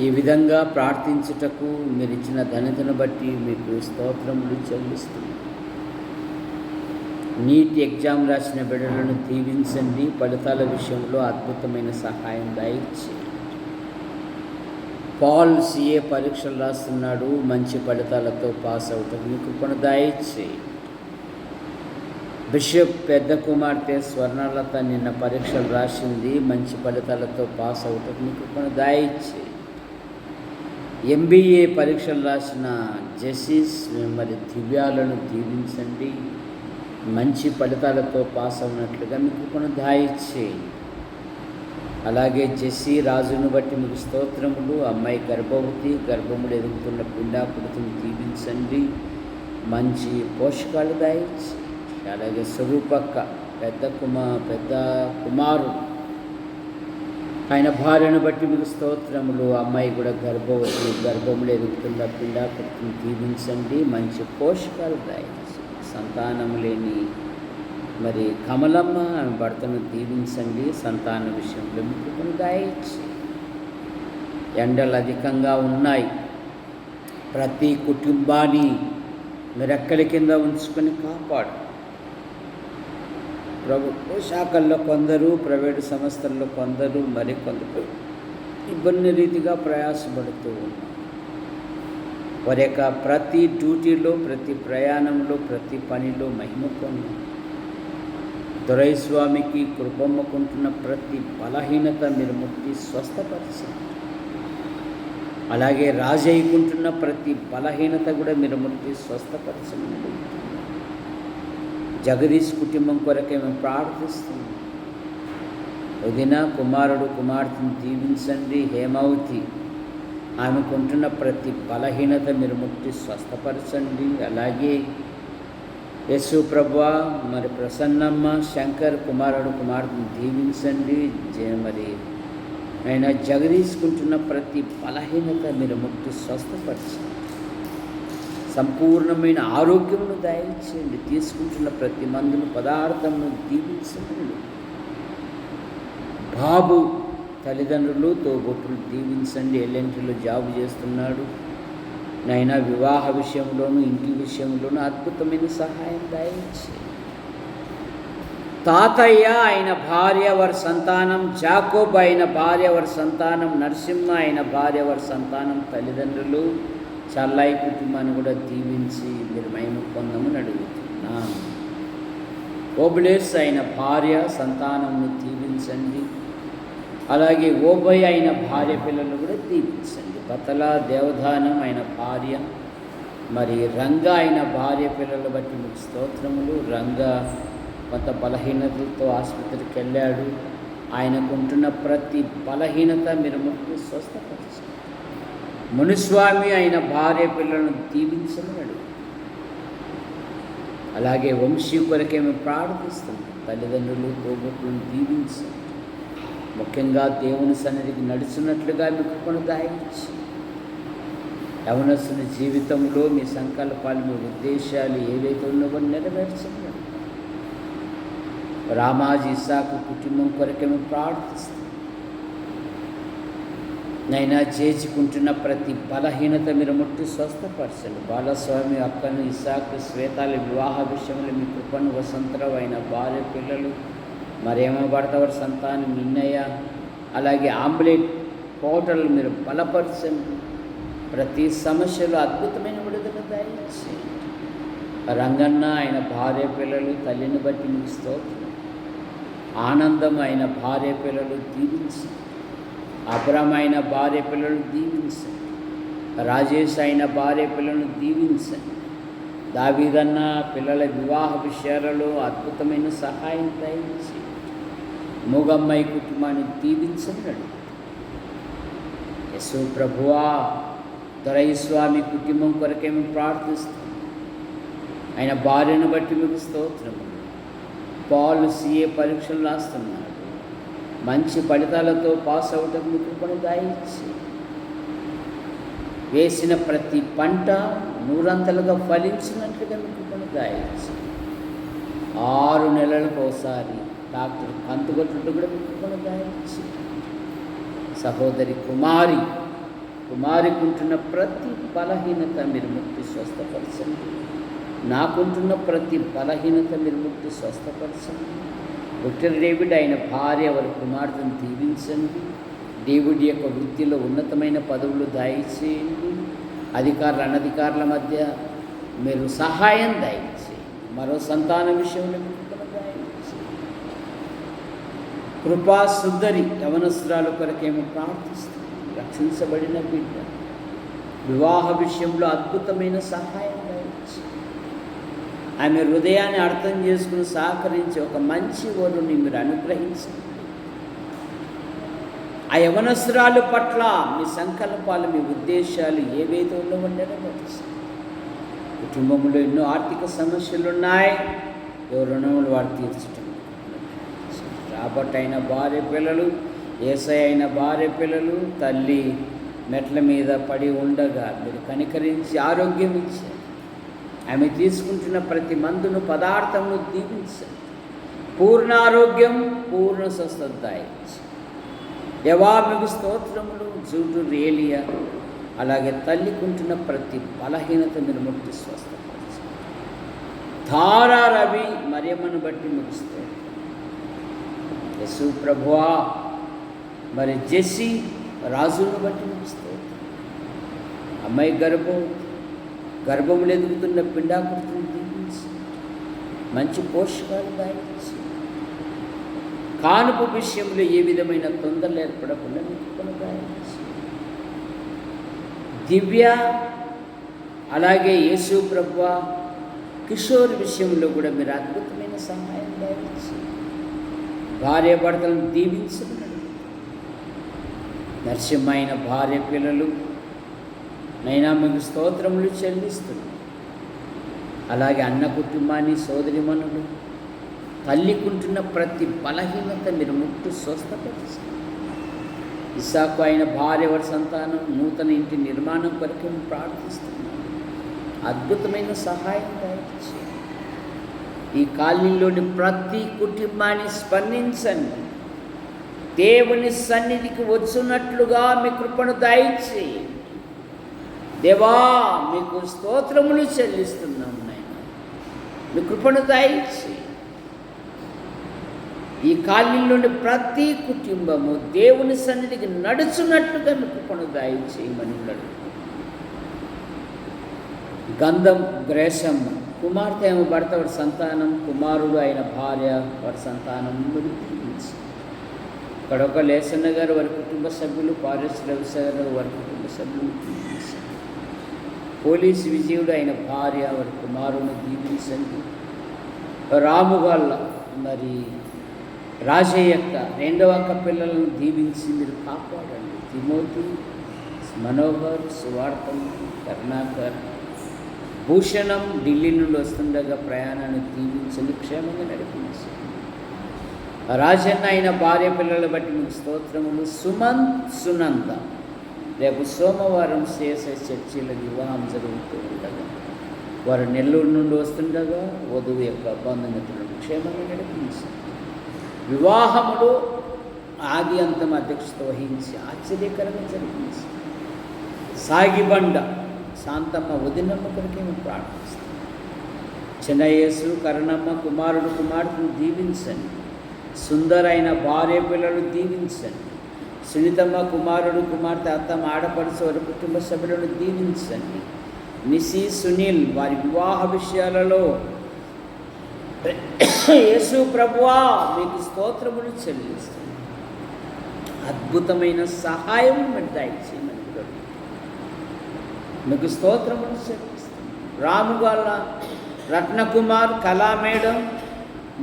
ఈ విధంగా ప్రార్థించుటకు మీరు ఇచ్చిన ఘనతను బట్టి మీకు స్తోత్రములు చెల్లిస్తున్నాం. నీట్ ఎగ్జామ్ రాసిన బిడ్డలను దీవించండి. ఫలితాల విషయంలో అద్భుతమైన సహాయం దయచేయండి. పాల్ సిఏ పరీక్షలు రాస్తున్నాడు, మంచి ఫలితాలతో పాస్ అవుతాడు, మీకు కృపను దయచేయండి. బిషప్ పెద్ద కుమార్తె స్వర్ణలత నిన్న పరీక్షలు రాసింది, మంచి ఫలితాలతో పాస్ అవుతాడు, మీకు కృపను దయచేయండి. MBA పరీక్షలు రాసిన జెసిస్ మరి దివ్యాలను దీవించండి, మంచి ఫలితాలతో పాస్ అవునట్లుగా మీకు కృపను దయచేయండి. అలాగే జెస్సీ రాజును బట్టి మీకు స్తోత్రములు. అమ్మాయి గర్భవతి, గర్భములు ఎదుగుతున్న పిండాకుడిని దీవించండి, మంచి పోషకాలు దయచేయండి. అలాగే స్వరూపక్క పెద్ద కుమారుడు, ఆయన భార్యను బట్టి మీకు స్తోత్రములు. అమ్మాయి కూడా గర్భవతి, గర్భములు ఎదుగుతున్న పిండాకుడిని దీవించండి, మంచి పోషకాలు దయచేయండి. సంతానము లేని మరి కమలమ్మ భర్తను దీవించండి, సంతాన విషయంలో మీకు దయచేయండి. ఎండలు అధికంగా ఉన్నాయి, ప్రతి కుటుంబాన్ని మీరు ఎక్కడి కింద ఉంచుకొని కాపాడు. ప్రభుత్వ శాఖల్లో కొందరు, ప్రైవేటు సంస్థల్లో కొందరు, మరికొందరు ఇబ్బంది రీతిగా ప్రయాసపడుతూ ఉన్నారు. వారి యొక్క ప్రతి డ్యూటీలో, ప్రతి ప్రయాణంలో, ప్రతి పనిలో మహిమ పొంది దొరైస్వామికి కృపమ్మకుంటున్న ప్రతి బలహీనత మీరు ముట్టి స్వస్థపరచండి. అలాగే రాజయ్యకుంటున్న ప్రతి బలహీనత కూడా మీరు ముట్టి స్వస్థపరచండి. జగదీష్ కుటుంబం కొరకే మేము ప్రార్థిస్తున్నాం. వదిన కుమారుడు కుమార్తెను దీవించండి. హేమావతి ఆమెకుంటున్న ప్రతి బలహీనత మీరు ముట్టి స్వస్థపరచండి. అలాగే యేసు ప్రభువా మరి ప్రసన్నమ్మ శంకర్ కుమారుడు కుమార్తెను దీవించండి. మరి ఆయన జగదీసుకుంటున్న ప్రతి బలహీనత మీరు ముట్టి స్వస్థపరచండి. సంపూర్ణమైన ఆరోగ్యమును దయచేయండి. తీసుకుంటున్న ప్రతి మందును పదార్థమును దీవించండి. బాబు తల్లిదండ్రులు తోబుట్టులు దీవించండి. ఎల్ఎన్టీలో జాబ్ చేస్తున్నాడు నైనా వివాహ విషయంలోనూ ఇంటి విషయంలోనూ అద్భుతమైన సహాయం దయచేయండి. తాతయ్య ఆయన భార్య వారి సంతానం, జాకోబ్ అయిన భార్య వారి సంతానం, నరసింహ అయిన భార్య వారి సంతానం, తల్లిదండ్రులు చల్లాయి కుటుంబాన్ని కూడా దీవించి మీరు మహిమ పొందమని అడుగుతున్నా. ఓబులేస్ అయిన భార్య సంతానంను దీవించండి. అలాగే ఓబయ్ అయిన భార్య పిల్లలు కూడా దీవించండి. బతల దేవధానం అయిన భార్య, మరి రంగ అయిన భార్య పిల్లలు బట్టి మీకు స్తోత్రములు. రంగ కొంత బలహీనతలతో ఆసుపత్రికి వెళ్ళాడు. ఆయనకుంటున్న ప్రతి బలహీనత మీరు ముక్తి స్వస్థపరచండి. మునిస్వామి అయిన భార్య పిల్లలను దీవించమని. అలాగే వంశీ కొరకే మేము ప్రార్థిస్తున్నాం. తల్లిదండ్రులు తోబుట్టులను దీవించండి. ముఖ్యంగా దేవుని సన్నిధికి నడుచున్నట్లుగా మీకు కొనసాగించి యవనస్తుని జీవితంలో మీ సంకల్పాలు, మీ ఉద్దేశాలు ఏవైతే ఉన్నావో నెరవేర్చండి. రామాజీ ఇసాకు కుటుంబం కొరకే మేము ప్రార్థిస్తాం. నైనా చేర్చుకుంటున్న ప్రతి బలహీనత మీరు ముట్టి స్వస్థపరచండి. బాలస్వామి అక్కను ఇసాకు శ్వేతాల వివాహ విషయంలో మీ కృపను వసంతరావు అయిన భార్య పిల్లలు, మరేమో భర్తవారి సంతానం నిన్నయ్య, అలాగే ఆంబులెట్ హోటల్ మీరు బలపరచండి. ప్రతి సమస్యలో అద్భుతమైన విడుదల దయచేయండి. రంగన్న ఆయన భార్య పిల్లలు, తల్లిని బట్టి మీకు స్తోత్రం. ఆనందం అయిన భార్య పిల్లలు దీవించండి. అబ్రహం అయిన భార్య పిల్లలు దీవించండి. రాజేష్ అయిన భార్య పిల్లలను దీవించండి. దావీదన్న పిల్లల వివాహ విషయాలలో అద్భుతమైన సహాయం దయచేయండి. మూగమ్మాయి కుటుంబాన్ని దీవించండి. యేసు ప్రభువా, దొరైస్వామి కుటుంబం కొరకే మేము ప్రార్థిస్తాం. ఆయన భార్యను బట్టి మీకు స్తోత్రము. పాలు CA పరీక్షలు రాస్తున్నాడు. మంచి ఫలితాలతో పాస్ అవటం మీకు కృపను దయచేయండి. వేసిన ప్రతి పంట నూరంతలుగా ఫలించినట్లుగా మీకు కృపను దయచేయండి. 6 నెలలకు ఒకసారి డాక్టర్ కంతుగొట్టు కూడా మీకు కృపను దయచేయండి. సహోదరి కుమారికుంటున్న ప్రతి బలహీనత మీరు ముక్తి స్వస్థపరచండి. నాకుంటున్న ప్రతి బలహీనత మీరు ముక్తి స్వస్థపరచండి. డాక్టర్ డేవిడ్ అయిన భార్య వారి కుమార్తెను దీవించండి. డేవిడ్ యొక్క వృత్తిలో ఉన్నతమైన పదవులు దయచేయండి. అధికారులు అనధికారుల మధ్య మీరు సహాయం దయచేయండి. మరో సంతాన విషయంలో మీకు దయచేయండి. కృపా సుందరి యవనస్తురాలు కొరకేమో ప్రార్థిస్తుంది. రక్షించబడిన బిడ్డ వివాహ విషయంలో అద్భుతమైన సహాయం దయచేయండి. ఆమె హృదయాన్ని అర్థం చేసుకుని సహకరించి ఒక మంచి వరుని మీరు అనుగ్రహించండి. ఆ యవనస్తురాలు పట్ల మీ సంకల్పాలు, మీ ఉద్దేశాలు ఏవైతే ఉన్నావో నెరవేర్చండి. కుటుంబంలో ఎన్నో ఆర్థిక సమస్యలు ఉన్నాయి. ఎవరు రుణములు వారు తీర్చడం. రాబర్ట్ అయిన భార్య పిల్లలు, ఏసై అయిన భార్య పిల్లలు, తల్లి మెట్ల మీద పడి ఉండగా మీరు కనికరించి ఆరోగ్యం ఇచ్చారు. ఆమె తీసుకుంటున్న ప్రతి మందును పదార్థమును దీవించండి. పూర్ణ ఆరోగ్యం, పూర్ణ స్వస్థత ఇచ్చి దేవా మీకు స్తోత్రములు. జూటు రేలియా అలాగే తల్లికుంటున్న ప్రతి బలహీనత మీరు ముట్టి స్వస్థపరచండి. ధారా రవి మరియమ్మను బట్టి మీకు స్తోత్రం. యేసు ప్రభువా, మరి జెస్సీ రాజును బట్టి మీకు స్తోత్రం. అమ్మాయి గర్భములు ఎదుగుతున్న పిండాకృతిని దీవించి మంచి పోషకాలు దాయించి కానుపు విషయంలో ఏ విధమైన తొందరలు ఏర్పడకుండా మీకు దాయించి దివ్య అలాగే యేసు ప్రభువా, కిషోర్ విషయంలో కూడా మీరు అద్భుతమైన సహాయం దాయించి భార్యాభర్తలను దీవించమని. నరసింహ అయిన భార్య పిల్లలు నైనా మీకు స్తోత్రములు చెల్లిస్తున్నాం. అలాగే అన్న కుటుంబాన్ని, సోదరిమణులు, తల్లికుంటున్న ప్రతి బలహీనత మీరు ముట్టు స్వస్థపరచండి. ఇస్సాకు అయిన భార్య వారి సంతానం నూతన ఇంటి నిర్మాణం కొరకు ప్రార్థిస్తున్నాం. అద్భుతమైన సహాయం దయచేయండి. ఈ కాలనీలోని ప్రతి కుటుంబాన్ని స్పందించండి. దేవుని సన్నిధికి వచ్చున్నట్లుగా మీ కృపను దయచేయండి. దేవా, మీకు స్తోత్రములు చెల్లిస్తున్నాము నాయన. మీ కృపను దయచేయండి. ఈ కాలనీలోని ప్రతి కుటుంబము దేవుని సన్నిధికి నడుచున్నట్లుగా మీ కృపను దయచేయమని గంధం గ్రేసమ్మ కుమార్తె ఏమో భర్త వాడి సంతానం, కుమారుడు అయిన భార్య వాడి సంతానం దీవించి. ఇక్కడ ఒక లేసన్న గారు వారి కుటుంబ సభ్యులు, పారెస్ వ్యవసాయ గారు వారి కుటుంబ సభ్యులు దీవించండి. పోలీస్ విజయుడు అయిన భార్య వారి కుమారుని దీవించండి. రాముగాళ్ళ మరి రాజయ్య యొక్క రెండవ అక్క పిల్లలను దీవించి మీరు కాపాడండి. తిమోతి, మనోహర్, సువార్తం, కరుణాకర్, భూషణం ఢిల్లీ నుండి వస్తుండగా ప్రయాణాన్ని దీవించండి, క్షేమంగా నడిపించండి. రాజన్న అయిన భార్య పిల్లలు బట్టి మీకు స్తోత్రములు. సుమంత్, సునంద రేపు సోమవారం సిఎస్ఐ చర్చిల వివాహం జరుగుతూ ఉండగా వారు నెల్లూరు నుండి వస్తుండగా వధువు యొక్క బంధుమిత్రులను క్షేమంగా నడిపించండి. వివాహములు ఆది అంతం అధ్యక్షత వహించి ఆశ్చర్యకరంగా జరిపించి. సాగిబండ శాంతమ్మ వదినమ్మ కొరకే మేము ప్రార్థిస్తాం. చిన్నయేసు, కరుణమ్మ కుమారుడు కుమార్తెను దీవించండి. సుందరైన భార్య పిల్లలు దీవించండి. సునీతమ్మ కుమారుడు కుమార్తె, అత్తమ్మ, ఆడపడుచు వారి కుటుంబ సభ్యులను దీవించండి. నిసి, సునీల్ వారి వివాహ విషయాలలో యేసు ప్రభువా మీకు స్తోత్రములు చెల్లిస్తుంది. అద్భుతమైన సహాయం మీరు దయచేయమని మీకు స్తోత్రములు చెల్లిస్తుంది. రాముగాళ్ళ రత్నకుమార్, కళా మేడం,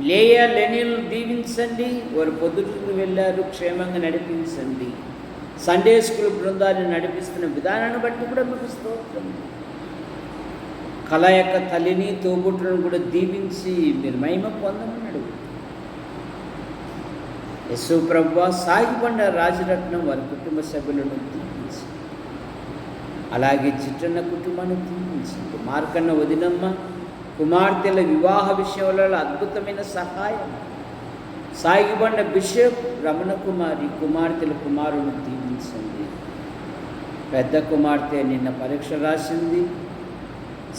లేయ, లెనిల్ దీవించండి. వారు పొద్దుటూరు వెళ్ళారు, క్షేమంగా నడిపించండి. సండే స్కూల్ బృందాన్ని నడిపిస్తున్న విధానాన్ని బట్టి కూడా మీకు స్తోత్రం. కళ యొక్క తల్లిని, తోబుట్టులను కూడా దీవించి మీరు మహిమ పొందమన్నాడు. యేసు ప్రభువా సాగిబండ రాజరత్నం వారి కుటుంబ సభ్యులను దీవించి, అలాగే చిట్టన్న కుటుంబాన్ని దీవించండి. మార్కన్న వదినమ్మ కుమార్తెల వివాహ విషయంలో అద్భుతమైన సహాయం. సాగిబండ బిషప్ రమణ కుమారి కుమార్తెల కుమారుని దీవించండి. పెద్ద కుమార్తె నిన్న పరీక్ష రాసింది.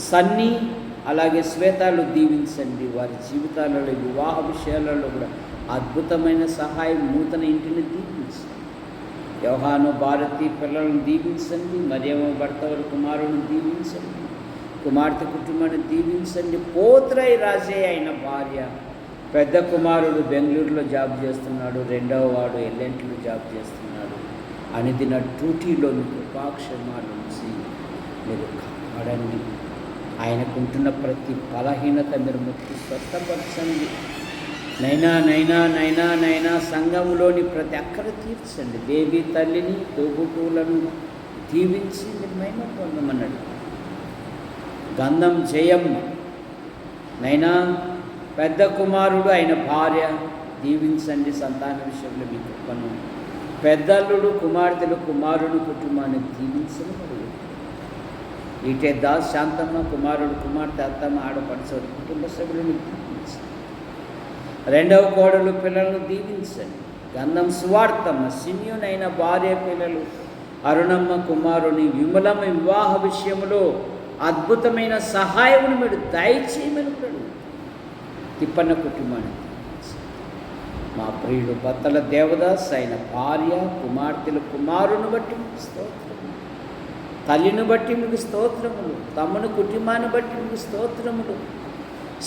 సన్నీ అలాగే శ్వేతాలు దీవించండి. వారి జీవితాలలో వివాహ విషయాలలో కూడా అద్భుతమైన సహాయం. నూతన ఇంటిని దీవించండి. యోహాను, భారతి పిల్లలను దీవించండి. మరియమ్మ భర్త వారి కుమారుని దీవించండి. కుమార్తె కుటుంబాన్ని దీవించండి. పోత్రై రాజే అయిన భార్య, పెద్ద కుమారుడు బెంగళూరులో జాబ్ చేస్తున్నాడు, రెండవ వాడు ఎల్లెంట్లో జాబ్ చేస్తున్నాడు. అనుదిన డ్యూటీలో మీకు కృపాక్షేమాల నుంచి మీరు కాపాడండి. ఆయనకుంటున్న ప్రతి బలహీనత మీరు ముక్తి స్వస్థపరచండి. నైనా సంఘంలోని ప్రతి అక్కర తీర్చండి. దేవి తల్లిని, తోబుట్టువులను దీవించి మీరు మహిమ పొందమన్నాడు. గంధం జయమ్మ నైనా పెద్ద కుమారుడు అయిన భార్య దీవించండి. సంతాన విషయంలో మీ కృపను. పెద్దల్లుడు, కుమార్తెలు, కుమారుడు కుటుంబాన్ని దీవించని ఈటే దాస్, శాంతమ్మ కుమారుడు కుమార్తె, అత్తమ్మ, ఆడపడుచు కుటుంబ సభ్యులను దీవించండి. రెండవ కోడలు పిల్లలను దీవించండి. గంధం సువార్తమ్మ, సిన్యునైన భార్య పిల్లలు, అరుణమ్మ కుమారుని విమలమ్మ వివాహ విషయంలో అద్భుతమైన సహాయమును మీరు దయచేయమని కూడా తిప్పన్న కుటుంబాన్ని మా ప్రియుడు బత్తల దేవదాస్ అయిన భార్య, కుమార్తెలు, కుమారుని బట్టి మీకు స్తోత్రములు. తల్లిని బట్టి మీకు స్తోత్రములు. తమ్ముని కుటుంబాన్ని బట్టి మీకు స్తోత్రములు.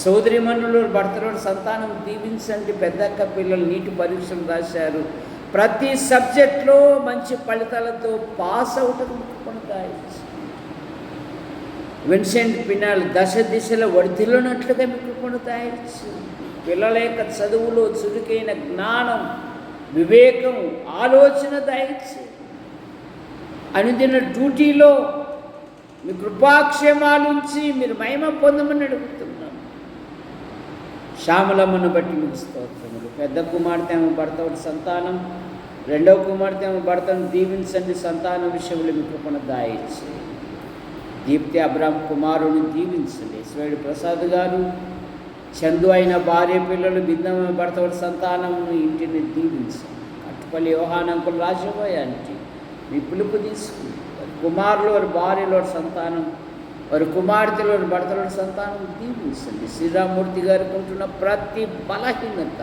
సోదరిమణులు, భర్తలు, సంతానం దీవించండి. పెద్దక్క పిల్లలు నీటి పరీక్షలు రాశారు. ప్రతి సబ్జెక్ట్లో మంచి ఫలితాలతో పాస్ అవుటకు ముక్కుపడతాయి. విన్సెంట్ పినాల్ దశ దిశలో వర్ధిల్లునట్లుగా మీకు కొనతాయి. పిల్లల యొక్క చదువులో చురుకైన జ్ఞానం, వివేకం, ఆలోచన దయచి అనుదిన డ్యూటీలో మీ కృపాక్షేమాలుంచి మీరు మహిమ పొందమని అడుగుతున్నాం. శ్యామలమ్మను బట్టి మీకు స్తోత్రములు. పెద్ద కుమార్తె ఏమో భర్త సంతానం, రెండవ కుమార్తె ఏమో భర్తను దీవించండి. సంతానం విషయంలో మీ కృపను దాయిచ్చి. దీప్తి అబ్రామ్ కుమారుని దీవించండి. ఈశ్వరుడు ప్రసాద్ గారు, చందు అయిన భార్య పిల్లలు, బిందమ్మ భర్త సంతానం ఇంటిని దీవించండి. కట్టుపల్లి యోహాన్ అంకుల్ రాజబాయ్ అంటే మీ పిలుపు తీసుకుని వారి కుమారులు వారి భార్యలు వారి సంతానం వారి కుమార్తెలు వారి భర్తల సంతానం దీవించండి. శ్రీరామూర్తి గారికి ఉంటున్న ప్రతి బలహీనత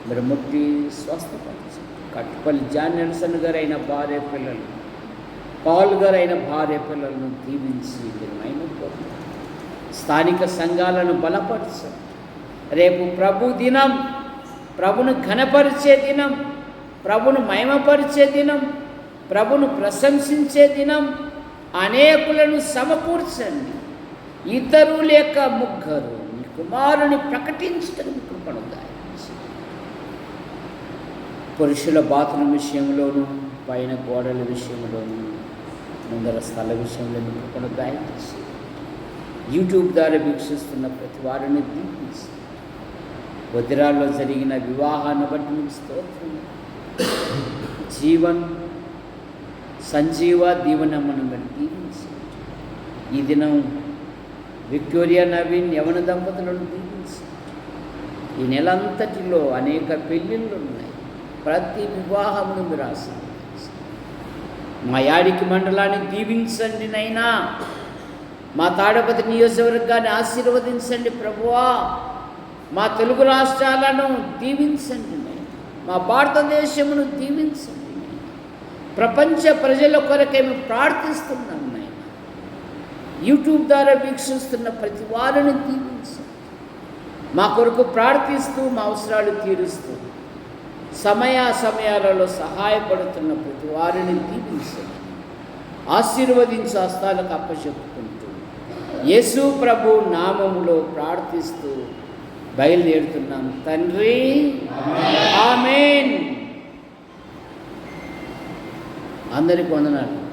మీరు ముట్టి స్వస్థపరచండి. కట్టుపల్లి జాన్ నెల్సన్ గారు అయిన భార్య పిల్లలు, పాల్ గారు అయిన భార్య పిల్లలను దీవించి మైన స్థానిక సంఘాలను బలపరచండి. రేపు ప్రభు దినం, ప్రభును ఘనపరిచే దినం, ప్రభును మహిమపరిచే దినం, ప్రభును ప్రశంసించే దినం. అనేకులను సమకూర్చండి. ఇద్దరు లేక ముగ్గురు మీ కుమారుని ప్రకటించడం కృపను దయచేయండి. పురుషుల బాతుల విషయంలోనూ పైన గోడల విషయంలోనూ ముందర స్థల విషయంలో కృపను దయచేసి యూట్యూబ్ ద్వారా వీక్షిస్తున్న ప్రతి వారిని దీవించి వదిరాల్లో జరిగిన వివాహాన్ని బట్టి మీకు స్తోత్రం. జీవన్ సంజీవ దీవనమ్మను మీరు దీవించండి. ఈ దినం విక్టోరియా నవీన్ యవన దంపతులను దీవించండి. ఈ నెలంతటిలో అనేక పెళ్ళిళ్ళు ఉన్నాయి. ప్రతి వివాహమును మీరు ఆశీర్వదించండి. మా యాడికి మండలాన్ని దీవించండి నైనా. మా తాడపతి నియోజకవర్గాన్ని ఆశీర్వదించండి ప్రభువా. మా తెలుగు రాష్ట్రాలను దీవించండి నైనా. మా భారతదేశమును దీవించండి. ప్రపంచ ప్రజల కొరకే మేము ప్రార్థిస్తున్నాం నాయన. యూట్యూబ్ ద్వారా వీక్షిస్తున్న ప్రతి వారిని దీవించండి. మా కొరకు ప్రార్థిస్తూ మా అవసరాలు తీరుస్తూ సమయాలలో సహాయపడుతున్న ప్రతి వారిని దీవించండి. ఆశీర్వదించి హస్తాలకు అప్పచెప్పుకుంటూ యేసు ప్రభు నామములో ప్రార్థిస్తూ బయలుదేరుతున్నాం తండ్రి. ఆమేన్. అందరికీ వందనాలు.